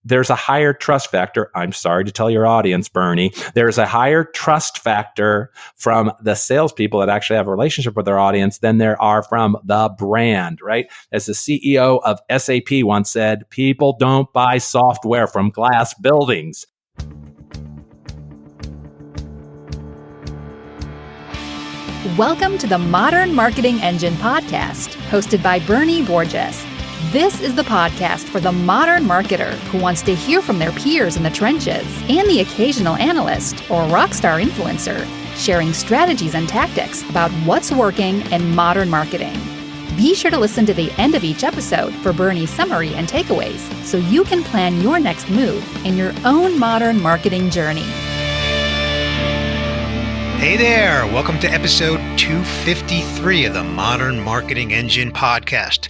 there's a higher trust factor. I'm sorry to tell your audience, Bernie, there's a higher trust factor from the salespeople that actually have a relationship with their audience than there are from the brand, right? As the CEO of SAP once said, people don't buy software from glass buildings. Welcome to the Modern Marketing Engine podcast, hosted by Bernie Borges. This is the podcast for the modern marketer who wants to hear from their peers in the trenches and the occasional analyst or rockstar influencer sharing strategies and tactics about what's working in modern marketing. Be sure to listen to the end of each episode for Bernie's summary and takeaways so you can plan your next move in your own modern marketing journey. Hey there, welcome to episode 253 of the Modern Marketing Engine podcast.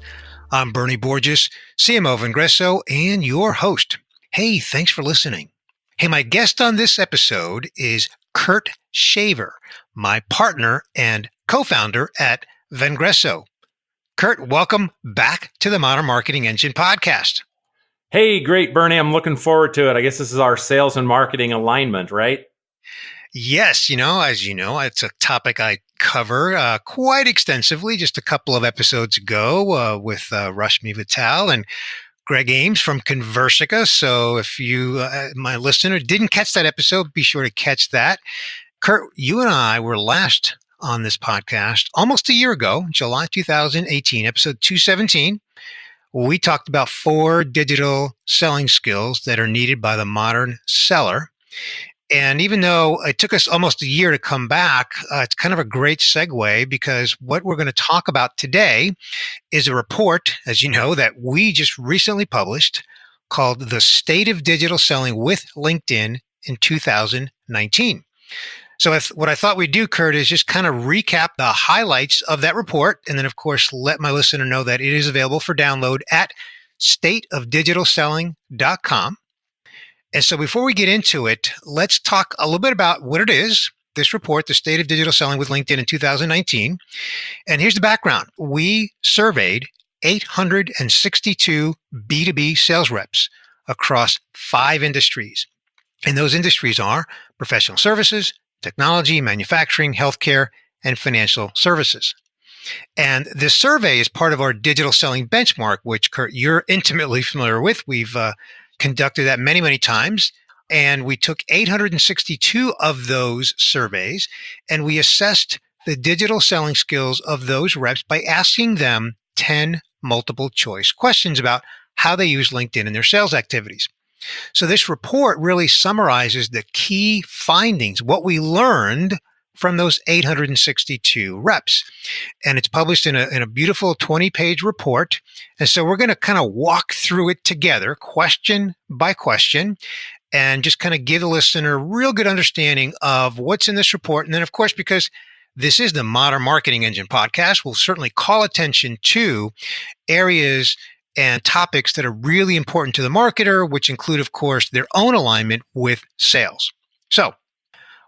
I'm Bernie Borges, CMO of Vengreso, and your host. Hey, thanks for listening. Hey, my guest on this episode is Kurt Shaver, my partner and co-founder at Vengreso. Kurt, welcome back to the Modern Marketing Engine podcast. Hey, great, Bernie. I'm looking forward to it. I guess this is our sales and marketing alignment, right? Yes, as you know, it's a topic I cover quite extensively just a couple of episodes ago with Rashmi Vittal and Greg Ames from Conversica. So if you, my listener, didn't catch that episode, be sure to catch that. Kurt, you and I were last on this podcast almost a year ago, July 2018, episode 217. We talked about 4 digital selling skills that are needed by the modern seller. And even though it took us almost a year to come back, it's kind of a great segue because what we're going to talk about today is a report, as you know, that we just recently published called The State of Digital Selling with LinkedIn in 2019. So what I thought we'd do, Kurt, is just kind of recap the highlights of that report. And then, of course, let my listener know that it is available for download at stateofdigitalselling.com. And so before we get into it, let's talk a little bit about what it is, this report, The State of Digital Selling with LinkedIn in 2019. And here's the background. We surveyed 862 B2B sales reps across 5 industries. And those industries are professional services, technology, manufacturing, healthcare, and financial services. And this survey is part of our digital selling benchmark, which, Kurt, you're intimately familiar with. We've conducted that many, many times. And we took 862 of those surveys and we assessed the digital selling skills of those reps by asking them 10 multiple choice questions about how they use LinkedIn in their sales activities. So this report really summarizes the key findings, what we learned from those 862 reps. And it's published in a beautiful 20-page report. And so we're going to kind of walk through it together, question by question, and just kind of give the listener a real good understanding of what's in this report. And then, of course, because this is the Modern Marketing Engine podcast, we'll certainly call attention to areas and topics that are really important to the marketer, which include, of course, their own alignment with sales. So,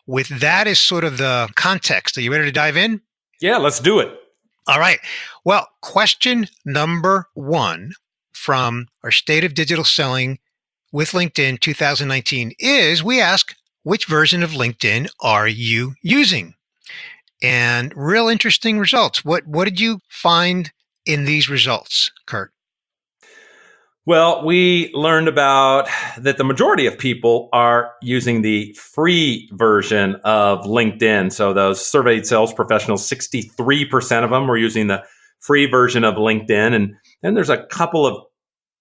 with that as sort of the context, are you ready to dive in? Yeah, let's do it. All right. Well, question number 1 from our State of Digital Selling with LinkedIn 2019 is we ask, which version of LinkedIn are you using? And real interesting results. What did you find in these results, Kurt? Well, we learned about that the majority of people are using the free version of LinkedIn. So those surveyed sales professionals, 63% of them were using the free version of LinkedIn. And then there's a couple of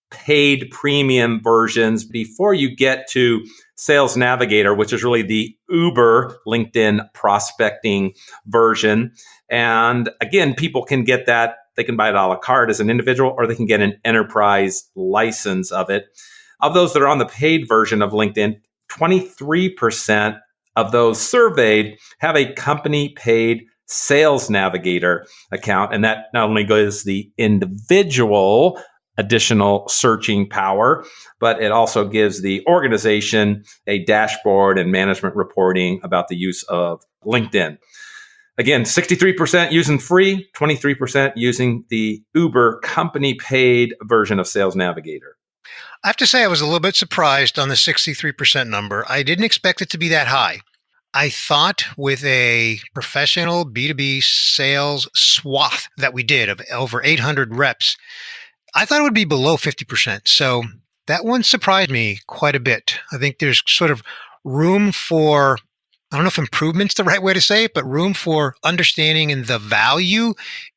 paid premium versions before you get to Sales Navigator, which is really the Uber LinkedIn prospecting version. And again, people can get that. They can buy it a la carte as an individual, or they can get an enterprise license of it. Of those that are on the paid version of LinkedIn, 23% of those surveyed have a company paid Sales Navigator account. And that not only gives the individual additional searching power, but it also gives the organization a dashboard and management reporting about the use of LinkedIn. Again, 63% using free, 23% using the Uber company paid version of Sales Navigator. I have to say I was a little bit surprised on the 63% number. I didn't expect it to be that high. I thought with a professional B2B sales swath that we did of over 800 reps, I thought it would be below 50%. So that one surprised me quite a bit. I think there's sort of room for, I don't know if improvement's the right way to say it, but room for understanding and the value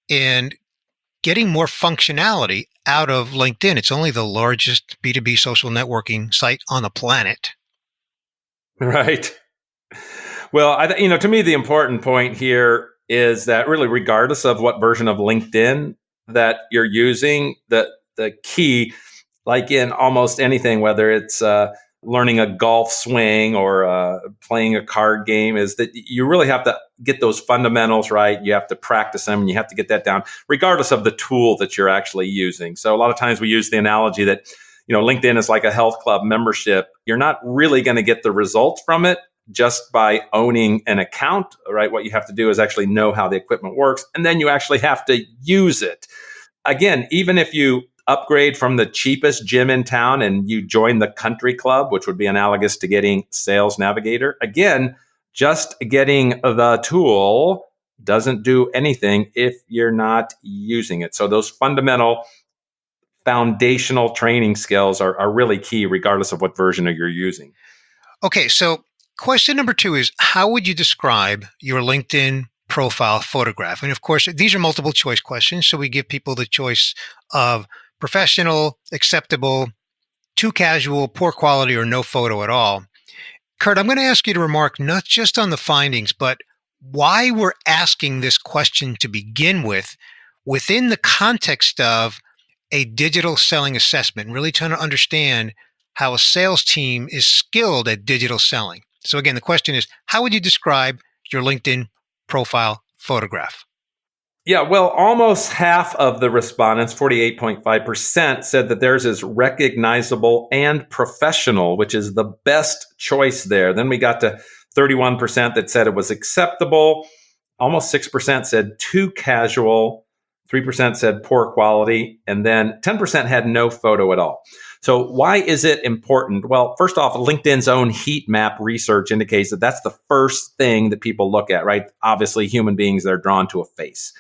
in getting more functionality out of LinkedIn. It's only the largest B2B social networking site on the planet. Right. Well, to me, the important point here is that really, regardless of what version of LinkedIn that you're using, the key, like in almost anything, whether it's learning a golf swing or playing a card game, is that you really have to get those fundamentals right. You have to practice them and you have to get that down, regardless of the tool that you're actually using. So a lot of times we use the analogy that, LinkedIn is like a health club membership. You're not really going to get the results from it just by owning an account, right? What you have to do is actually know how the equipment works, and then you actually have to use it. Again, even if you upgrade from the cheapest gym in town and you join the country club, which would be analogous to getting Sales Navigator, again, just getting the tool doesn't do anything if you're not using it. So those fundamental foundational training skills are really key, regardless of what version you're using. Okay, so question number 2 is, how would you describe your LinkedIn profile photograph? And of course, these are multiple choice questions, so we give people the choice of professional, acceptable, too casual, poor quality, or no photo at all. Kurt, I'm going to ask you to remark not just on the findings, but why we're asking this question to begin with within the context of a digital selling assessment, really trying to understand how a sales team is skilled at digital selling. So again, the question is, how would you describe your LinkedIn profile photograph? Yeah, well, almost half of the respondents, 48.5%, said that theirs is recognizable and professional, which is the best choice there. Then we got to 31% that said it was acceptable. Almost 6% said too casual. 3% said poor quality. And then 10% had no photo at all. So why is it important? Well, first off, LinkedIn's own heat map research indicates that that's the first thing that people look at, right? Obviously, human beings, they're drawn to a face.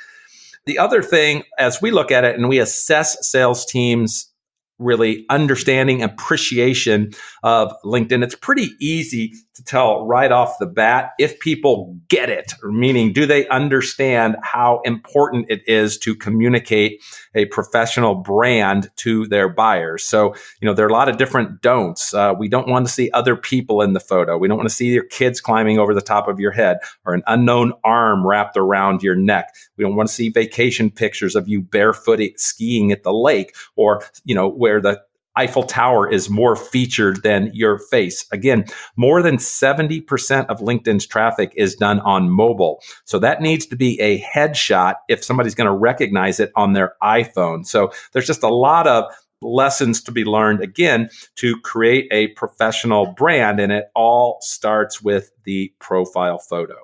The other thing, as we look at it and we assess sales teams' really understanding, appreciation of LinkedIn, it's pretty easy to tell right off the bat if people get it, meaning do they understand how important it is to communicate a professional brand to their buyers. So, there are a lot of different don'ts. We don't want to see other people in the photo. We don't want to see your kids climbing over the top of your head or an unknown arm wrapped around your neck. We don't want to see vacation pictures of you barefooted skiing at the lake or, where the Eiffel Tower is more featured than your face. Again, more than 70% of LinkedIn's traffic is done on mobile. So that needs to be a headshot if somebody's going to recognize it on their iPhone. So there's just a lot of lessons to be learned, again, to create a professional brand. And it all starts with the profile photo.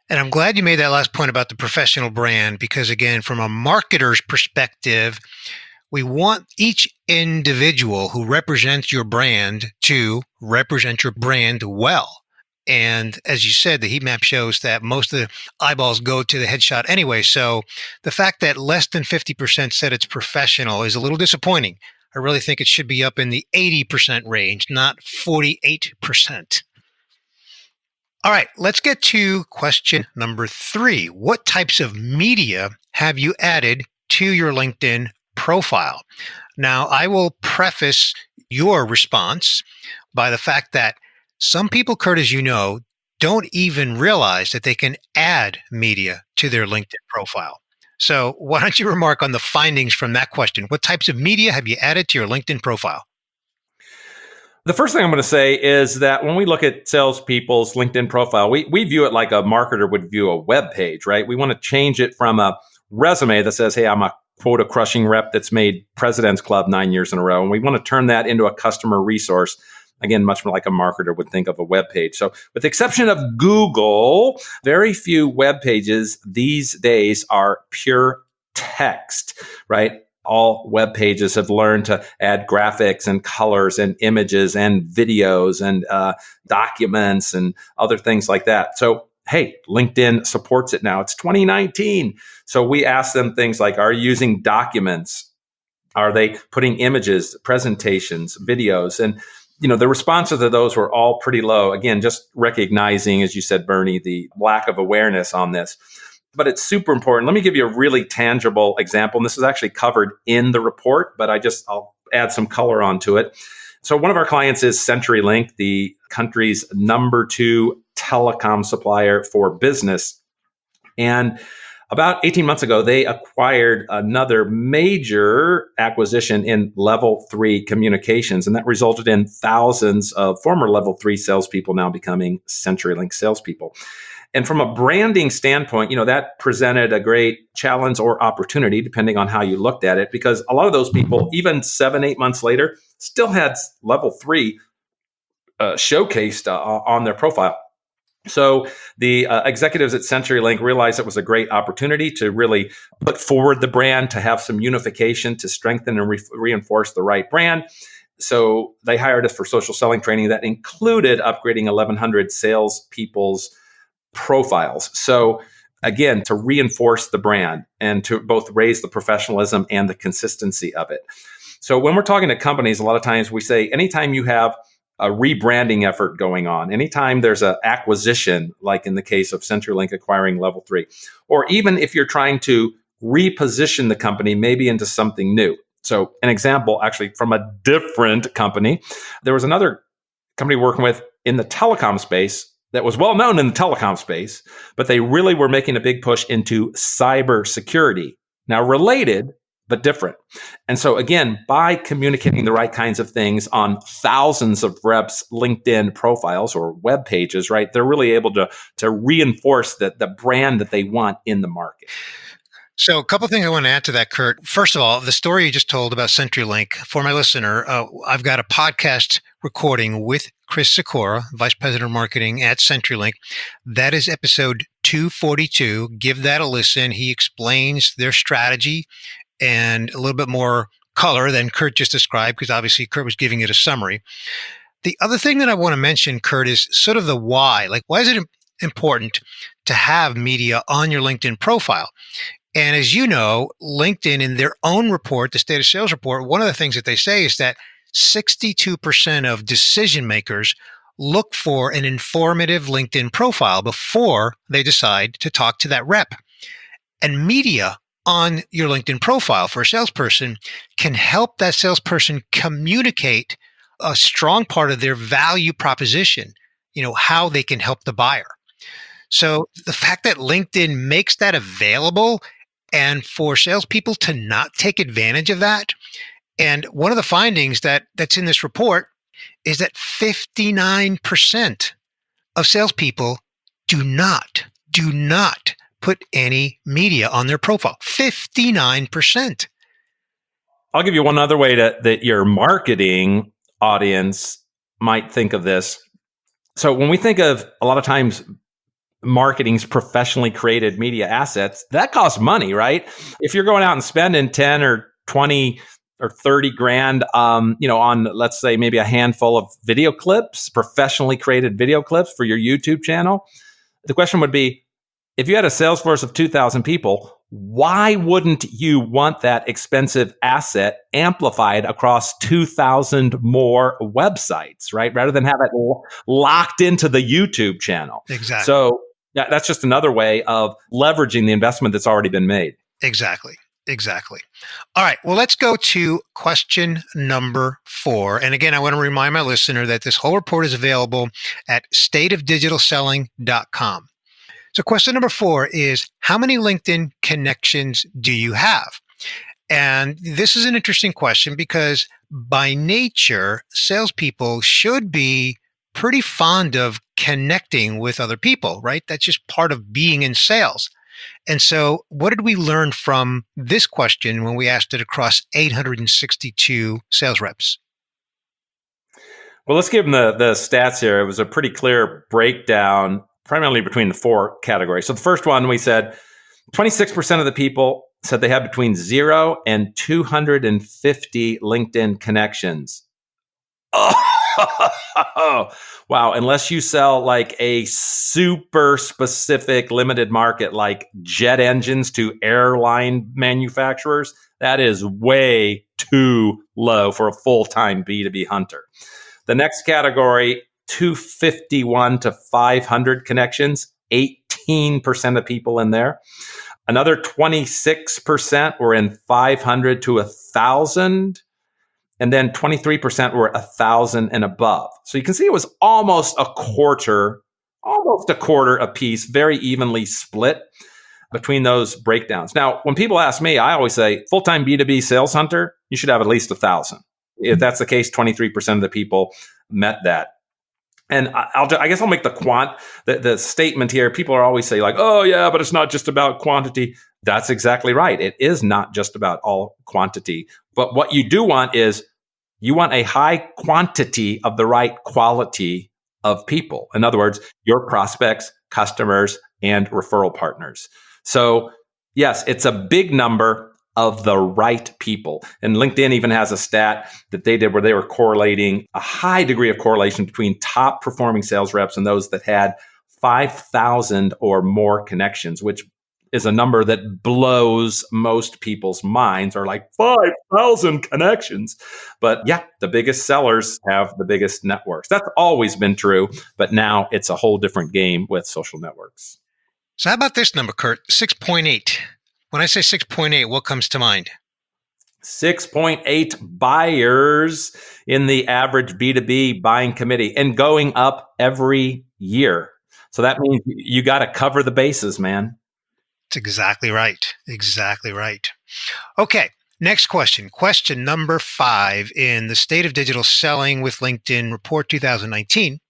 And I'm glad you made that last point about the professional brand, because again, from a marketer's perspective, we want each individual who represents your brand to represent your brand well. And as you said, the heat map shows that most of the eyeballs go to the headshot anyway. So the fact that less than 50% said it's professional is a little disappointing. I really think it should be up in the 80% range, not 48%. All right, let's get to question number 3. What types of media have you added to your LinkedIn profile? Now, I will preface your response by the fact that some people, Kurt, as you know, don't even realize that they can add media to their LinkedIn profile. So why don't you remark on the findings from that question? What types of media have you added to your LinkedIn profile? The first thing I'm going to say is that when we look at salespeople's LinkedIn profile, we view it like a marketer would view a web page, right? We want to change it from a resume that says, hey, I'm a quota crushing rep that's made President's Club 9 years in a row. And we want to turn that into a customer resource. Again, much more like a marketer would think of a web page. So with the exception of Google, very few web pages these days are pure text, right? all web pages have learned to add graphics and colors and images and videos and documents and other things like that. So, hey, LinkedIn supports it now. It's 2019. So we ask them things like, are you using documents? Are they putting images, presentations, videos? And, the responses to those were all pretty low. Again, just recognizing, as you said, Bernie, the lack of awareness on this. But it's super important. Let me give you a really tangible example. And this is actually covered in the report, but I'll add some color onto it. So one of our clients is CenturyLink, the country's number 2 telecom supplier for business. And about 18 months ago, they acquired another major acquisition in level 3 communications. And that resulted in thousands of former level 3 salespeople now becoming CenturyLink salespeople. And from a branding standpoint, that presented a great challenge or opportunity, depending on how you looked at it, because a lot of those people, even 7-8 months later, still had level 3 showcased on their profile. So the executives at CenturyLink realized it was a great opportunity to really put forward the brand, to have some unification, to strengthen and reinforce the right brand. So they hired us for social selling training that included upgrading 1,100 salespeople's profiles. So again, to reinforce the brand and to both raise the professionalism and the consistency of it. So when we're talking to companies, a lot of times we say, anytime you have a rebranding effort going on, anytime there's an acquisition, like in the case of CenturyLink acquiring level 3, or even if you're trying to reposition the company maybe into something new. So an example, actually from a different company, there was another company working with in the telecom space that was well known in the telecom space, but they really were making a big push into cybersecurity. Now related, but different. And so again, by communicating the right kinds of things on thousands of reps' LinkedIn profiles or web pages, right, they're really able to reinforce the brand that they want in the market. So a couple of things I want to add to that, Kurt. First of all, the story you just told about CenturyLink, for my listener, I've got a podcast recording with Chris Sikora, Vice President of Marketing at CenturyLink. That is episode 242. Give that a listen. He explains their strategy and a little bit more color than Kurt just described, because obviously Kurt was giving it a summary. The other thing that I want to mention, Kurt, is sort of the why. Like, why is it important to have media on your LinkedIn profile? And as you know, LinkedIn, in their own report, the State of Sales report, one of the things that they say is that 62% of decision makers look for an informative LinkedIn profile before they decide to talk to that rep. And media on your LinkedIn profile for a salesperson can help that salesperson communicate a strong part of their value proposition, how they can help the buyer. So the fact that LinkedIn makes that available, and for salespeople to not take advantage of that. And one of the findings that's in this report is that 59% of salespeople do not put any media on their profile. 59%. I'll give you one other way that your marketing audience might think of this. So when we think of a lot of times marketing's professionally created media assets, that costs money, right? If you're going out and spending 10 or 20 or 30 grand, on, let's say maybe a handful of video clips, professionally created video clips for your YouTube channel, the question would be, if you had a sales force of 2,000 people, why wouldn't you want that expensive asset amplified across 2,000 more websites, right? Rather than have it locked into the YouTube channel. Exactly. So that's just another way of leveraging the investment that's already been made. Exactly. All right. Well, let's go to question number 4. And again, I want to remind my listener that this whole report is available at stateofdigitalselling.com. So question number 4 is, how many LinkedIn connections do you have? And this is an interesting question because by nature, salespeople should be pretty fond of connecting with other people, right? That's just part of being in sales. And so what did we learn from this question when we asked it across 862 sales reps? Well, let's give them the stats here. It was a pretty clear breakdown primarily between the 4 categories. So the first one, we said 26% of the people said they had between 0 and 250 LinkedIn connections. Oh, wow. Unless you sell like a super specific limited market, like jet engines to airline manufacturers, that is way too low for a full-time B2B hunter. The next category, 251 to 500 connections, 18% of people in there. Another 26% were in 500 to 1,000. And then 23% were 1,000 and above. So you can see it was almost a quarter apiece, very evenly split between those breakdowns. Now, when people ask me, I always say, full-time B2B sales hunter, you should have at least 1,000. If that's the case, 23% of the people met that. And I guess I'll make the statement here. People are always say like, oh yeah, but it's not just about quantity. That's exactly right. It is not just about all quantity. But what you do want is you want a high quantity of the right quality of people. In other words, your prospects, customers, and referral partners. So yes, it's a big number of the right people. And LinkedIn even has a stat that they did where they were correlating a high degree of correlation between top performing sales reps and those that had 5,000 or more connections, which is a number that blows most people's minds, are like 5,000 connections. But yeah, the biggest sellers have the biggest networks. That's always been true, but now it's a whole different game with social networks. So how about this number, Kurt? 6.8. When I say 6.8, what comes to mind? 6.8 buyers in the average B2B buying committee, and going up every year. So that means you got to cover the bases, man. That's exactly right. Exactly right. Okay, next question. Question number 5 in the State of Digital Selling with LinkedIn Report 2019.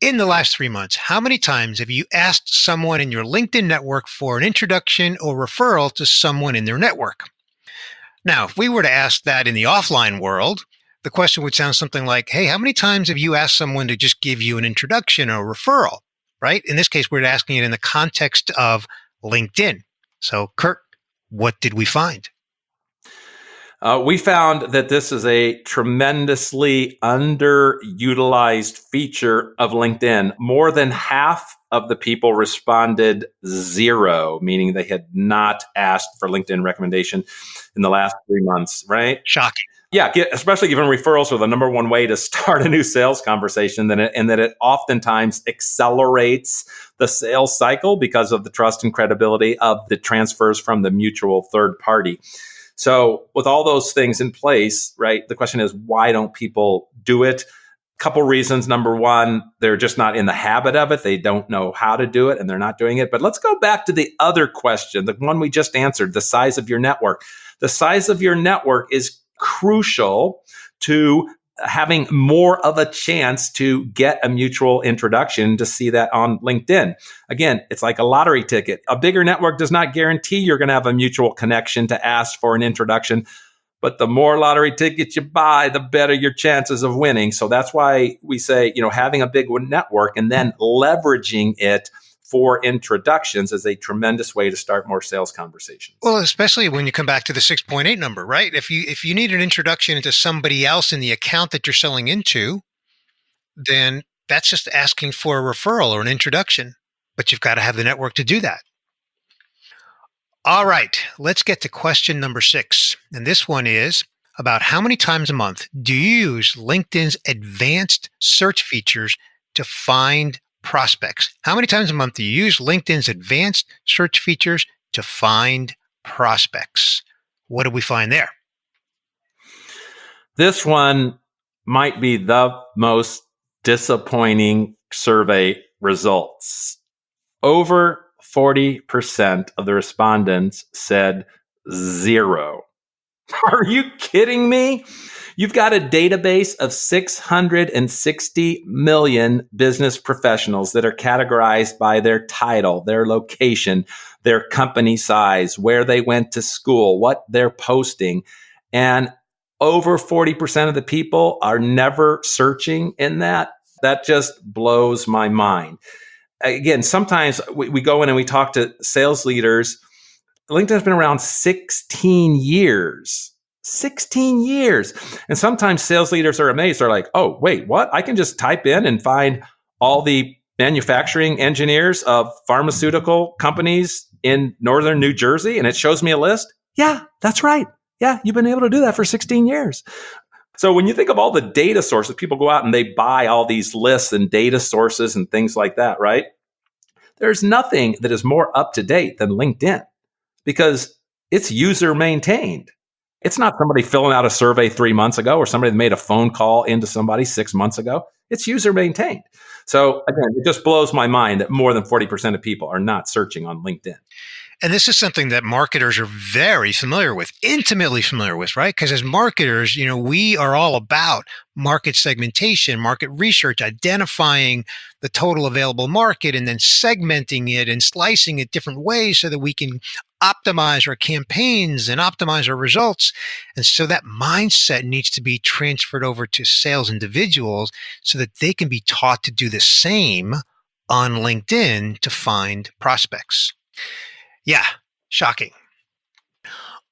In the last 3 months, how many times have you asked someone in your LinkedIn network for an introduction or referral to someone in their network? Now, if we were to ask that in the offline world, the question would sound something like, hey, how many times have you asked someone to just give you an introduction or referral, right? In this case, we're asking it in the context of LinkedIn. So, Kurt, what did we find? We found that this is a tremendously underutilized feature of LinkedIn. More than half of the people responded 0, meaning they had not asked for LinkedIn recommendation in the last 3 months, right? Shocking. Yeah, especially given referrals are the number one way to start a new sales conversation, and that it oftentimes accelerates the sales cycle because of the trust and credibility of the transfers from the mutual third party. So with all those things in place, right, the question is, why don't people do it? Couple reasons. Number one, they're just not in the habit of it. They don't know how to do it and they're not doing it. But let's go back to the other question, the one we just answered, the size of your network. The size of your network is crucial to having more of a chance to get a mutual introduction, to see that on LinkedIn. Again, it's like a lottery ticket. A bigger network does not guarantee you're going to have a mutual connection to ask for an introduction. But the more lottery tickets you buy, the better your chances of winning. So that's why we say, having a big network and then leveraging it for introductions is a tremendous way to start more sales conversations. Well, especially when you come back to the 6.8 number, right? If you need an introduction into somebody else in the account that you're selling into, then that's just asking for a referral or an introduction, but you've got to have the network to do that. All right, let's get to question number 6. And this one is about how many times a month do you use LinkedIn's advanced search features to find prospects? How many times a month do you use LinkedIn's advanced search features to find prospects? What did we find there? This one might be the most disappointing survey results. Over 40% of the respondents said 0. Are you kidding me? You've got a database of 660 million business professionals that are categorized by their title, their location, their company size, where they went to school, what they're posting. And over 40% of the people are never searching in that. That just blows my mind. Again, sometimes we go in and we talk to sales leaders LinkedIn's been around 16 years. 16 years. And sometimes sales leaders are amazed. They're like, oh, wait, what? I can just type in and find all the manufacturing engineers of pharmaceutical companies in northern New Jersey, and it shows me a list? Yeah, that's right. Yeah, you've been able to do that for 16 years. So when you think of all the data sources, people go out and they buy all these lists and data sources and things like that, right? There's nothing that is more up to date than LinkedIn because it's user maintained. It's not somebody filling out a survey 3 months ago or somebody that made a phone call into somebody 6 months ago. It's user maintained. So again, it just blows my mind that more than 40% of people are not searching on LinkedIn. And this is something that marketers are very familiar with, intimately familiar with, right? Because as marketers, we are all about market segmentation, market research, identifying the total available market and then segmenting it and slicing it different ways so that we can optimize our campaigns and optimize our results. And so that mindset needs to be transferred over to sales individuals so that they can be taught to do the same on LinkedIn to find prospects. Yeah, shocking.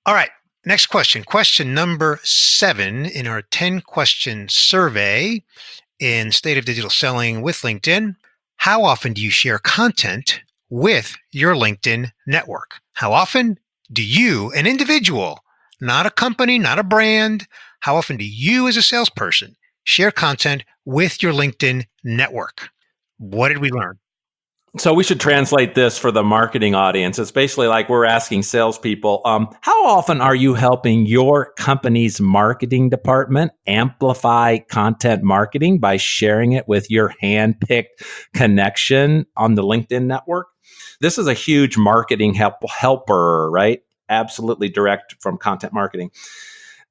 All right, next question. Question number 7 in our 10-question survey in State of Digital Selling with LinkedIn. How often do you share content with your LinkedIn network? How often do you, an individual, not a company, not a brand, how often do you as a salesperson share content with your LinkedIn network? What did we learn? So we should translate this for the marketing audience. It's basically like we're asking salespeople, how often are you helping your company's marketing department amplify content marketing by sharing it with your hand-picked connection on the LinkedIn network? This is a huge marketing helper, right? Absolutely direct from content marketing.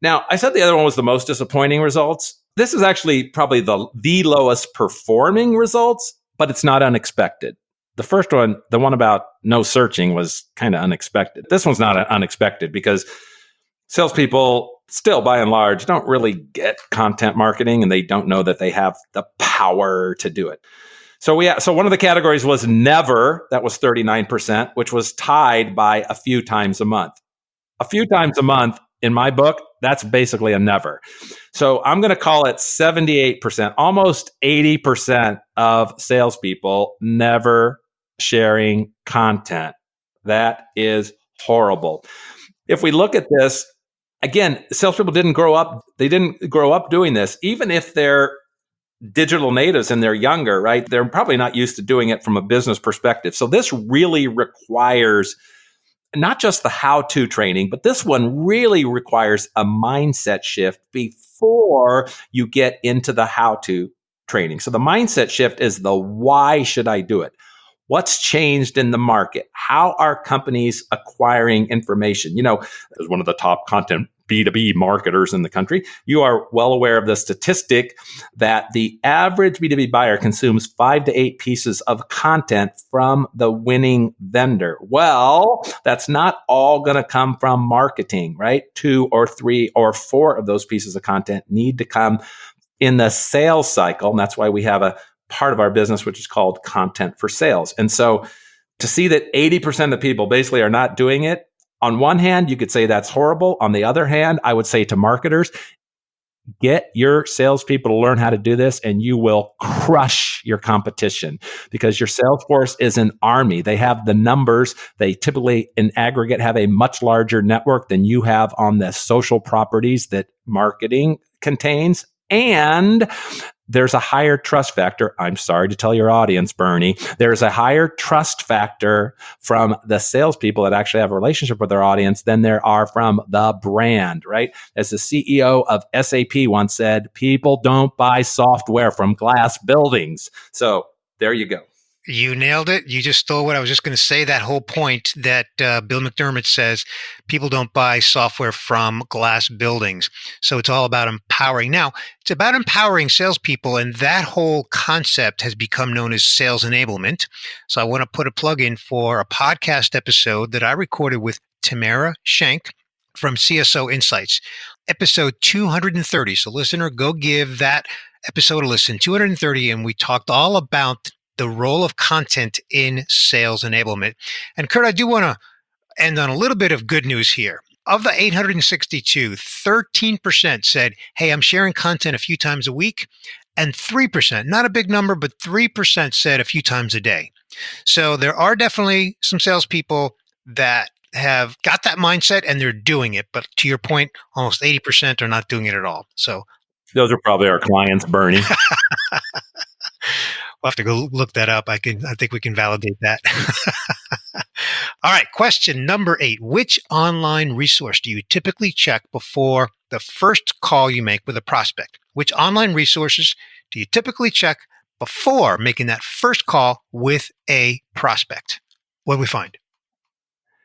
Now, I said the other one was the most disappointing results. This is actually probably the lowest performing results, but it's not unexpected. The first one, the one about no searching, was kind of unexpected. This one's not unexpected because salespeople still, by and large, don't really get content marketing and they don't know that they have the power to do it. So one of the categories was never. That was 39%, which was tied by a few times a month. A few times a month, in my book, that's basically a never. So I'm going to call it 78%, almost 80% of salespeople never sharing content. That is horrible. If we look at this, again, salespeople didn't grow up. They didn't grow up doing this. Even if they're digital natives and they're younger, right? They're probably not used to doing it from a business perspective. So this really requires not just the how-to training, but this one really requires a mindset shift before you get into the how-to training. So the mindset shift is the why should I do it? What's changed in the market? How are companies acquiring information? As one of the top content B2B marketers in the country, you are well aware of the statistic that the average B2B buyer consumes 5 to 8 pieces of content from the winning vendor. Well, that's not all going to come from marketing, right? 2 or 3 or 4 of those pieces of content need to come in the sales cycle. And that's why we have a part of our business, which is called content for sales. And so to see that 80% of people basically are not doing it, on one hand, you could say that's horrible. On the other hand, I would say to marketers, get your salespeople to learn how to do this and you will crush your competition because your sales force is an army. They have the numbers. They typically in aggregate have a much larger network than you have on the social properties that marketing contains. And there's a higher trust factor. I'm sorry to tell your audience, Bernie. There's a higher trust factor from the salespeople that actually have a relationship with their audience than there are from the brand, right? As the CEO of SAP once said, people don't buy software from glass buildings. So there you go. You nailed it. You just stole what I was just going to say. That whole point that Bill McDermott says, people don't buy software from glass buildings. So it's all about empowering. Now, it's about empowering salespeople, and that whole concept has become known as sales enablement. So I want to put a plug in for a podcast episode that I recorded with Tamara Schenk from CSO Insights, episode 230. So listener, go give that episode a listen, 230, and we talked all about the role of content in sales enablement. And Kurt, I do want to end on a little bit of good news here. Of the 862, 13% said, hey, I'm sharing content a few times a week. And 3%, not a big number, but 3% said a few times a day. So there are definitely some salespeople that have got that mindset and they're doing it. But to your point, almost 80% are not doing it at all. So those are probably our clients, Bernie. we'll have to go look that up. I think we can validate that. All right. Question number 8. Which online resource do you typically check before the first call you make with a prospect? Which online resources do you typically check before making that first call with a prospect? What do we find?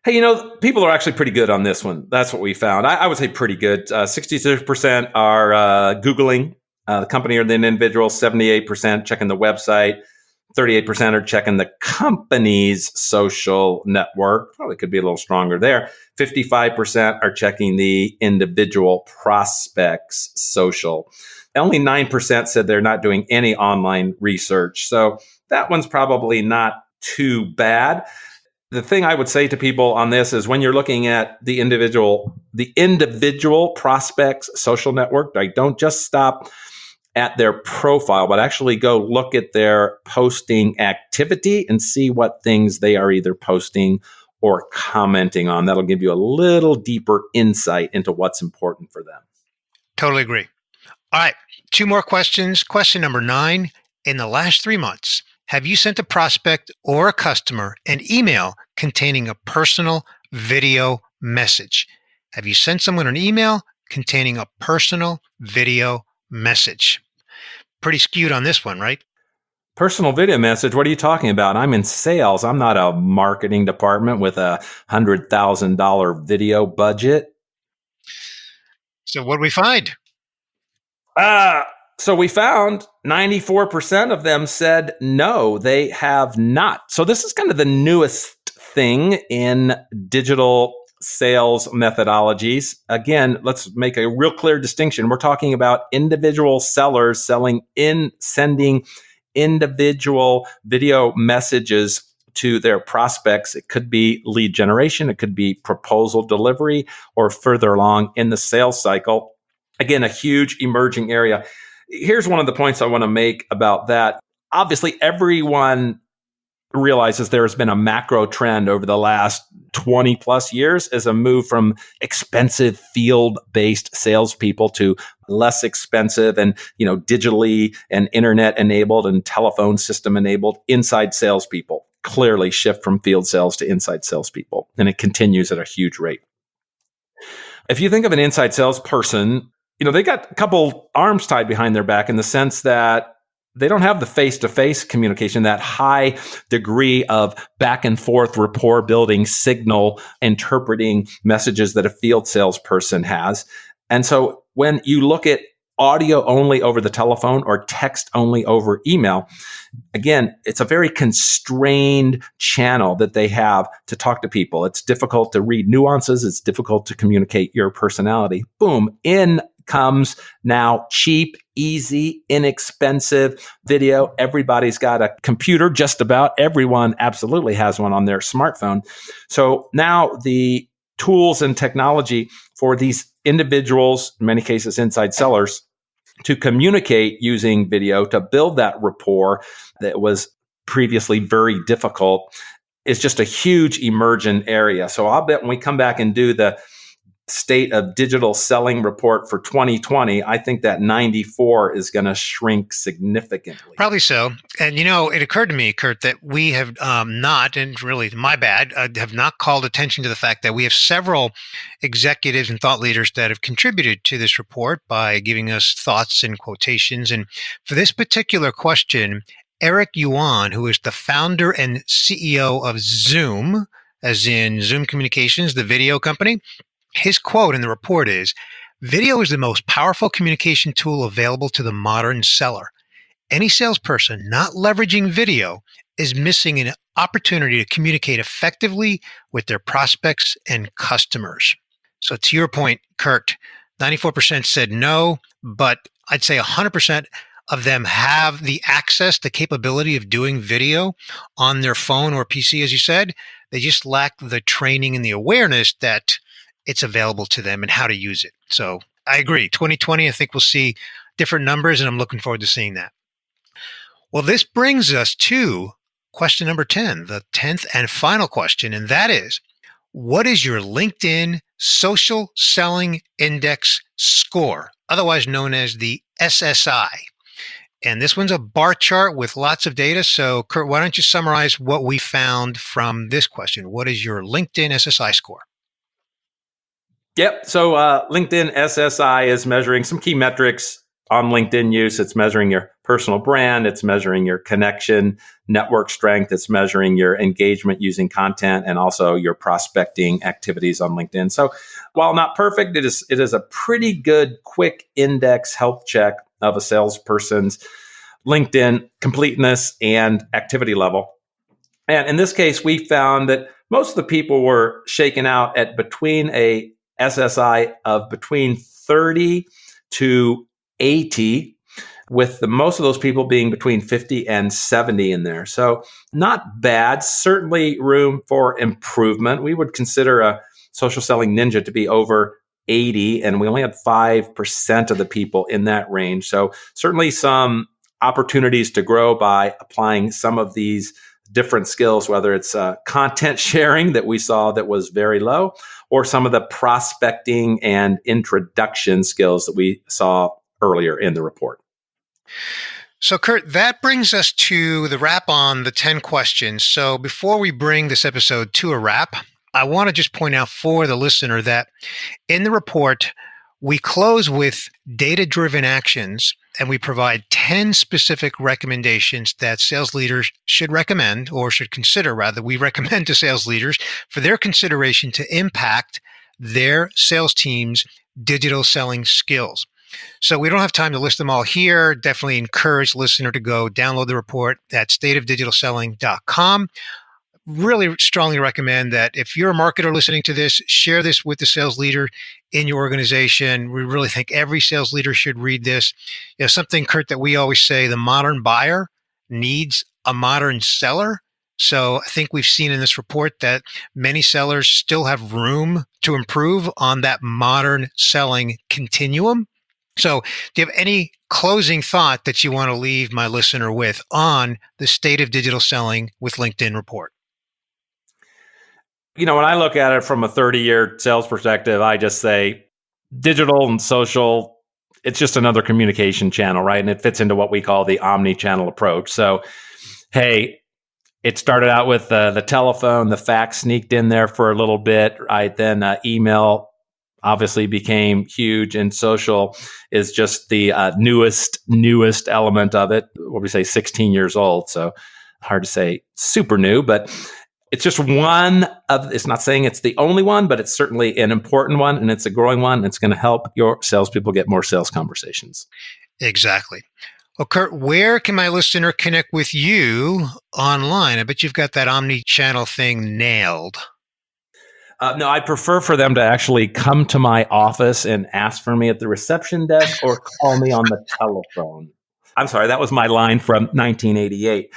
Hey, people are actually pretty good on this one. That's what we found. I would say pretty good. 66% are Googling the company or the individual, 78% checking the website, 38% are checking the company's social network. Probably could be a little stronger there. 55% are checking the individual prospect's social. Only 9% said they're not doing any online research. So that one's probably not too bad. The thing I would say to people on this is when you're looking at the individual prospect's social network, like, don't just stop at their profile, but actually go look at their posting activity and see what things they are either posting or commenting on. That'll give you a little deeper insight into what's important for them. Totally agree. All right. 2 more questions. Question number 9. In the last 3 months, have you sent a prospect or a customer an email containing a personal video message? Have you sent someone an email containing a personal video message? Pretty skewed on this one, right? Personal video message. What are you talking about? I'm in sales. I'm not a marketing department with a $100,000 video budget. So what do we find? So we found 94% of them said no, they have not. So this is kind of the newest thing in digital sales methodologies. Again, let's make a real clear distinction. We're talking about individual sellers sending individual video messages to their prospects. It could be lead generation, it could be proposal delivery, or further along in the sales cycle. Again, a huge emerging area. Here's one of the points I want to make about that. Obviously, everyone realizes there has been a macro trend over the last 20 plus years as a move from expensive field-based salespeople to less expensive and, digitally and internet enabled and telephone system enabled inside salespeople. Clearly shift from field sales to inside salespeople. And it continues at a huge rate. If you think of an inside salesperson, they got a couple arms tied behind their back in the sense that they don't have the face-to-face communication, that high degree of back and forth rapport building, signal interpreting messages that a field salesperson has. And so when you look at audio only over the telephone or text only over email, again, it's a very constrained channel that they have to talk to people. It's difficult to read nuances. It's difficult to communicate your personality. Boom, in comes now cheap, easy, inexpensive video. Everybody's got a computer, just about everyone absolutely has one on their smartphone. So now the tools and technology for these individuals, in many cases inside sellers, to communicate using video, to build that rapport that was previously very difficult, is just a huge emergent area. So I'll bet when we come back and do the state of digital selling report for 2020, I think that 94 is going to shrink significantly. Probably so. And, it occurred to me, Kurt, that we have not, and really my bad, have not called attention to the fact that we have several executives and thought leaders that have contributed to this report by giving us thoughts and quotations. And for this particular question, Eric Yuan, who is the founder and CEO of Zoom, as in Zoom Communications, the video company, his quote in the report is, "Video is the most powerful communication tool available to the modern seller. Any salesperson not leveraging video is missing an opportunity to communicate effectively with their prospects and customers." So to your point, Kurt, 94% said no, but I'd say 100% of them have the access, the capability of doing video on their phone or PC, as you said. They just lack the training and the awareness that it's available to them and how to use it. So I agree. 2020, I think we'll see different numbers, and I'm looking forward to seeing that. Well, this brings us to question number 10, the 10th and final question, and that is, what is your LinkedIn Social Selling Index score, otherwise known as the SSI? And this one's a bar chart with lots of data. So, Kurt, why don't you summarize what we found from this question? What is your LinkedIn SSI score? Yep. So LinkedIn SSI is measuring some key metrics on LinkedIn use. It's measuring your personal brand. It's measuring your connection network strength. It's measuring your engagement using content and also your prospecting activities on LinkedIn. So while not perfect, it is a pretty good quick index health check of a salesperson's LinkedIn completeness and activity level. And in this case, we found that most of the people were shaken out at between a SSI of between 30 to 80, with most of those people being between 50 and 70 in there. So not bad, certainly room for improvement. We would consider a social selling ninja to be over 80, and we only had 5% of the people in that range. So certainly some opportunities to grow by applying some of these different skills, whether it's content sharing that we saw that was very low, or some of the prospecting and introduction skills that we saw earlier in the report. So, Kurt, that brings us to the wrap on the 10 questions. So before we bring this episode to a wrap, I want to just point out for the listener that in the report, we close with data-driven actions, and we provide 10 specific recommendations that sales leaders should recommend, or should consider, rather. We recommend to sales leaders for their consideration to impact their sales team's digital selling skills. So we don't have time to list them all here. Definitely encourage the listener to go download the report at stateofdigitalselling.com. Really strongly recommend that if you're a marketer listening to this, share this with the sales leader in your organization. We really think every sales leader should read this. You know, something, Kurt, that we always say, the modern buyer needs a modern seller. So I think we've seen in this report that many sellers still have room to improve on that modern selling continuum. So do you have any closing thought that you want to leave my listener with on the State of Digital Selling with LinkedIn report? You know, when I look at it from a 30-year sales perspective, I just say digital and social, it's just another communication channel, right? And it fits into what we call the omni-channel approach. So, hey, it started out with the telephone, the fax sneaked in there for a little bit, right? Then email obviously became huge, and social is just the newest element of it. What do we say, 16 years old? So hard to say super new, but it's just one of, it's not saying it's the only one, but it's certainly an important one, and it's a growing one. And it's going to help your salespeople get more sales conversations. Exactly. Well, Kurt, where can my listener connect with you online? I bet you've got that omni-channel thing nailed. No, I prefer for them to actually come to my office and ask for me at the reception desk or call me on the telephone. I'm sorry, that was my line from 1988.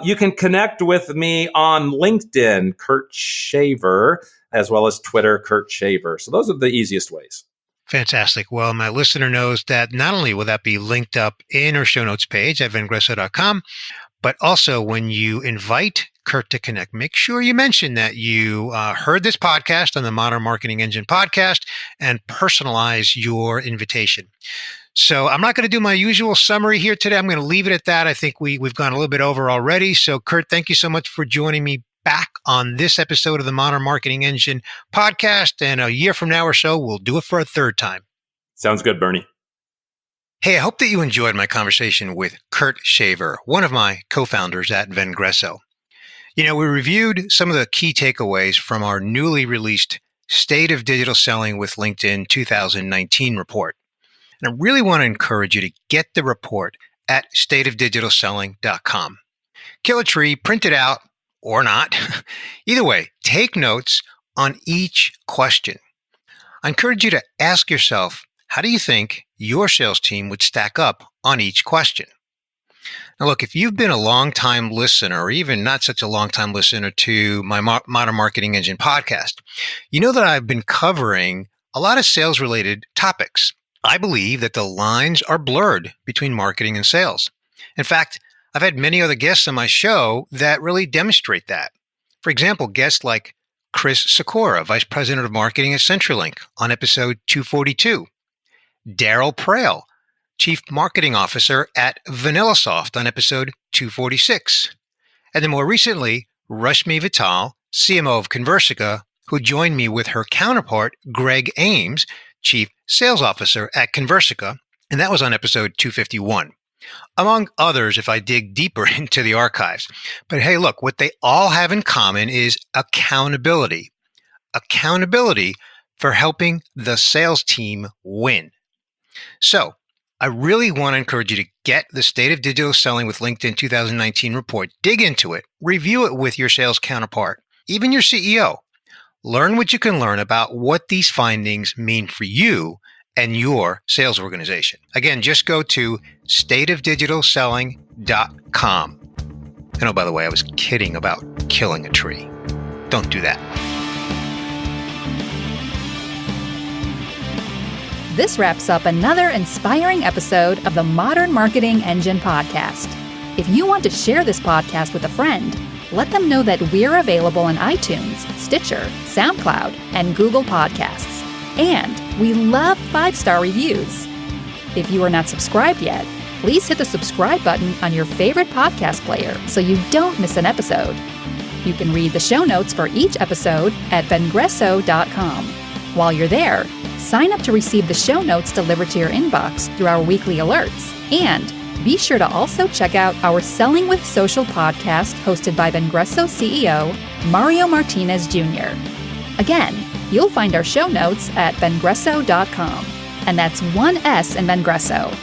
You can connect with me on LinkedIn, Kurt Shaver, as well as Twitter, Kurt Shaver. So those are the easiest ways. Fantastic. Well, my listener knows that not only will that be linked up in our show notes page at vengreso.com, but also when you invite Kurt to connect, make sure you mention that you heard this podcast on the Modern Marketing Engine podcast and personalize your invitation. So I'm not going to do my usual summary here today. I'm going to leave it at that. I think we've gone a little bit over already. So Kurt, thank you so much for joining me back on this episode of the Modern Marketing Engine podcast. And a year from now or so, we'll do it for a third time. Sounds good, Bernie. Hey, I hope that you enjoyed my conversation with Kurt Shaver, one of my co-founders at Vengreso. You know, we reviewed some of the key takeaways from our newly released State of Digital Selling with LinkedIn 2019 report. And I really want to encourage you to get the report at stateofdigitalselling.com. Kill a tree, print it out, or not. Either way, take notes on each question. I encourage you to ask yourself, how do you think your sales team would stack up on each question. Now, look, if you've been a long-time listener or even not such a long-time listener to my Modern Marketing Engine podcast, you know that I've been covering a lot of sales-related topics. I believe that the lines are blurred between marketing and sales. In fact, I've had many other guests on my show that really demonstrate that. For example, guests like Chris Sikora, Vice President of Marketing at CenturyLink on episode 242. Daryl Prale, Chief Marketing Officer at VanillaSoft on episode 246. And then more recently, Rashmi Vittal, CMO of Conversica, who joined me with her counterpart, Greg Ames, Chief Sales Officer at Conversica, and that was on episode 251. Among others, if I dig deeper into the archives. But hey, look, what they all have in common is accountability. Accountability for helping the sales team win. So, I really want to encourage you to get the State of Digital Selling with LinkedIn 2019 report. Dig into it. Review it with your sales counterpart, even your CEO. Learn what you can learn about what these findings mean for you and your sales organization. Again, just go to stateofdigitalselling.com. And oh, by the way, I was kidding about killing a tree. Don't do that. This wraps up another inspiring episode of the Modern Marketing Engine podcast. If you want to share this podcast with a friend, let them know that we're available on iTunes, Stitcher, SoundCloud, and Google Podcasts. And we love 5-star reviews. If you are not subscribed yet, please hit the subscribe button on your favorite podcast player so you don't miss an episode. You can read the show notes for each episode at Vengreso.com. While you're there, sign up to receive the show notes delivered to your inbox through our weekly alerts. And be sure to also check out our Selling with Social podcast hosted by Vengreso CEO Mario Martinez Jr. Again, you'll find our show notes at Vengreso.com. And that's one S in Vengreso.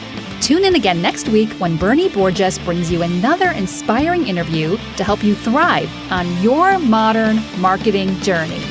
Tune in again next week when Bernie Borges brings you another inspiring interview to help you thrive on your modern marketing journey.